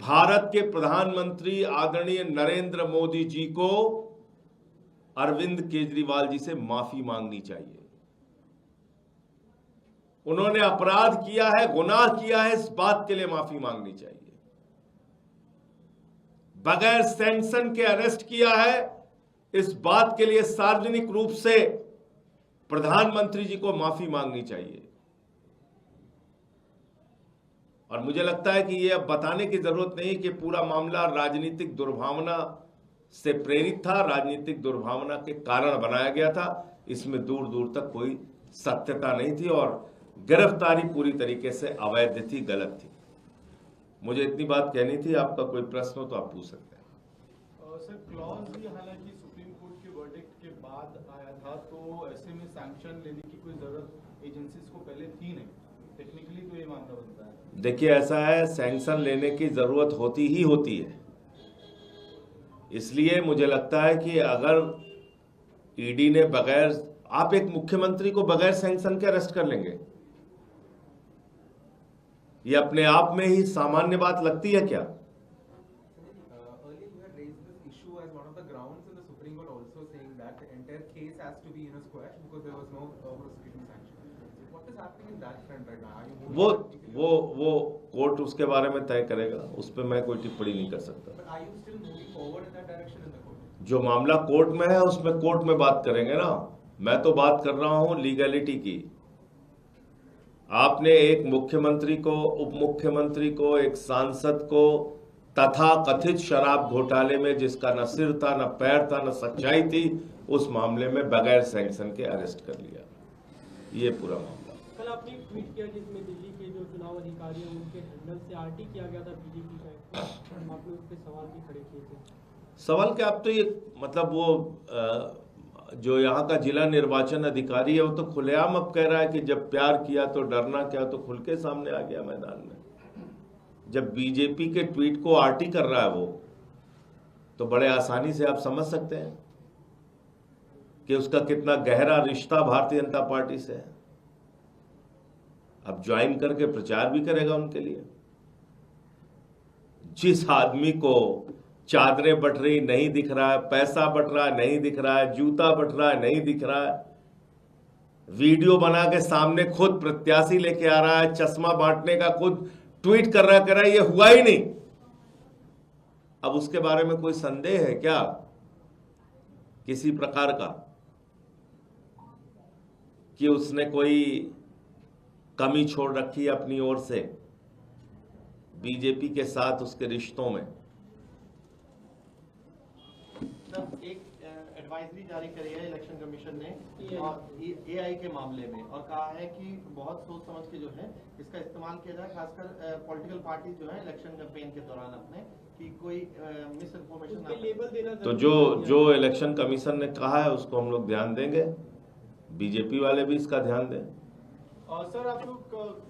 भारत के प्रधानमंत्री आदरणीय नरेंद्र मोदी जी को अरविंद केजरीवाल जी से माफी मांगनी चाहिए। उन्होंने अपराध किया है, गुनाह किया है, इस बात के लिए माफी मांगनी चाहिए। बगैर सैंक्शन के अरेस्ट किया है, इस बात के लिए सार्वजनिक रूप से प्रधानमंत्री जी को माफी मांगनी चाहिए। और मुझे लगता है कि यह अब बताने की जरूरत नहीं कि पूरा मामला राजनीतिक दुर्भावना से प्रेरित था, राजनीतिक दुर्भावना के कारण बनाया गया था। इसमें दूर दूर तक कोई सत्यता नहीं थी और गिरफ्तारी पूरी तरीके से अवैध थी, गलत थी। मुझे इतनी बात कहनी थी। आपका कोई प्रश्न हो तो आप पूछ सकते हैं। सर, क्लॉज ये हालांकि सुप्रीम कोर्ट के वर्डिक्ट के बाद आया था, तो ऐसे में सैंक्शन लेने की कोई जरूरत एजेंसीज को पहले थी नहीं। टेक्निकली तो ये मामला बनता है। देखिए, ऐसा है, सैंक्शन लेने की जरूरत होती ही होती है। इसलिए मुझे लगता है कि अगर ईडी ने बगैर, आप एक मुख्यमंत्री को बगैर सैंक्शन के अरेस्ट कर लेंगे, ये अपने आप में ही सामान्य बात लगती है क्या? वो कोर्ट उसके बारे में तय करेगा, उस पर मैं कोई टिप्पणी नहीं कर सकता। जो मामला कोर्ट में है उसमें कोर्ट में बात करेंगे ना। मैं तो बात कर रहा हूं लीगलिटी की। आपने एक मुख्यमंत्री को, उप मुख्यमंत्री को, एक सांसद को तथा कथित शराब घोटाले में जिसका न सिर था, न पैर था, न सच्चाई थी, उस मामले में बगैर सैंक्शन के अरेस्ट कर लिया। ये पूरा मामला। कल आपने ट्वीट किया जिसमें दिल्ली के जो चुनाव अधिकारी हैं उनके हैंडल से आरटी किया गया था बीजेपी का, आपने उस पर सवाल भी खड़े किए थे। सवाल क्या, आप तो ये मतलब वो जो यहाँ का जिला निर्वाचन अधिकारी है वो तो खुलेआम अब कह रहा है कि जब प्यार किया तो डरना क्या, तो खुल के सामने आ गया मैदान में। जब बीजेपी के ट्वीट को आरटी कर रहा है वो, तो बड़े आसानी से आप समझ सकते हैं कि उसका कितना गहरा रिश्ता भारतीय जनता पार्टी से है। अब ज्वाइन करके प्रचार भी करेगा उनके लिए। जिस आदमी को चादरें बट रही नहीं दिख रहा है, पैसा बट रहा है नहीं दिख रहा है, जूता बट रहा है नहीं दिख रहा है, वीडियो बना के सामने खुद प्रत्याशी लेके आ रहा है, चश्मा बांटने का खुद ट्वीट कर रहा है, ये हुआ ही नहीं। अब उसके बारे में कोई संदेह है क्या किसी प्रकार का कि उसने कोई कमी छोड़ रखी है अपनी ओर से बीजेपी के साथ उसके रिश्तों में? एक एडवाइजरी जारी करी है इलेक्शन कमीशन ने और एआई के मामले में, और कहा है कि बहुत सोच समझ के जो है इसका इस्तेमाल किया जाए, खासकर पॉलिटिकल पार्टी जो है इलेक्शन कैंपेन के दौरान अपने, कि कोई मिस इन्फॉर्मेशन लेबल देना। तो जो इलेक्शन कमीशन ने कहा है उसको हम लोग ध्यान देंगे, बीजेपी वाले भी इसका ध्यान दें। और सर, आप लोग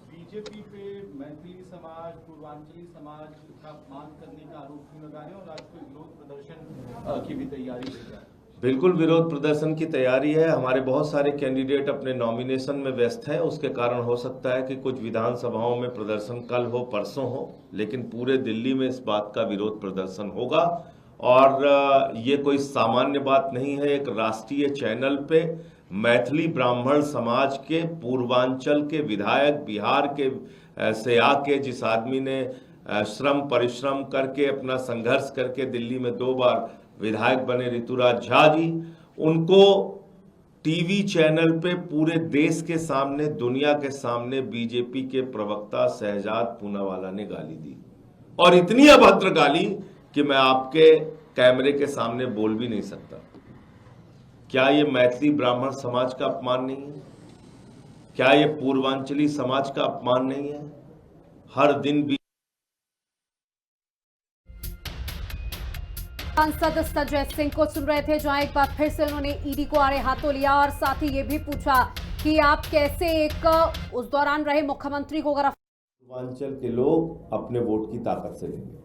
बीजेपी पे मैथिली समाज, पूर्वांचली समाज का अपमान करने का आरोप क्यों लगा रहे हैं और आज कोई विरोध प्रदर्शन की भी तैयारी है क्या? बिल्कुल विरोध प्रदर्शन की तैयारी है। हमारे बहुत सारे कैंडिडेट अपने नॉमिनेशन में व्यस्त हैं, उसके कारण हो सकता है कि कुछ विधानसभाओं में प्रदर्शन कल हो, परसों हो, लेकिन पूरे दिल्ली में इस बात का विरोध प्रदर्शन होगा। और ये कोई सामान्य बात नहीं है। एक राष्ट्रीय चैनल पे मैथिली ब्राह्मण समाज के पूर्वांचल के विधायक, बिहार के से आके, जिस आदमी ने श्रम परिश्रम करके अपना संघर्ष करके दिल्ली में 2 बार विधायक बने, ऋतुराज झा जी, उनको टीवी चैनल पे पूरे देश के सामने, दुनिया के सामने बीजेपी के प्रवक्ता शहजाद पूनावाला ने गाली दी, और इतनी अभद्र गाली कि मैं आपके कैमरे के सामने बोल भी नहीं सकता। क्या ये मैथिली ब्राह्मण समाज का अपमान नहीं है? क्या ये पूर्वांचली समाज का अपमान नहीं है? हर दिन भी सांसद संजय सिंह को सुन रहे थे, जहां एक बार फिर से उन्होंने ईडी को आड़े हाथों लिया और साथ ही ये भी पूछा कि आप कैसे उस दौरान रहे मुख्यमंत्री को गिरफ्तार। पूर्वांचल के लोग अपने वोट की ताकत से लेंगे।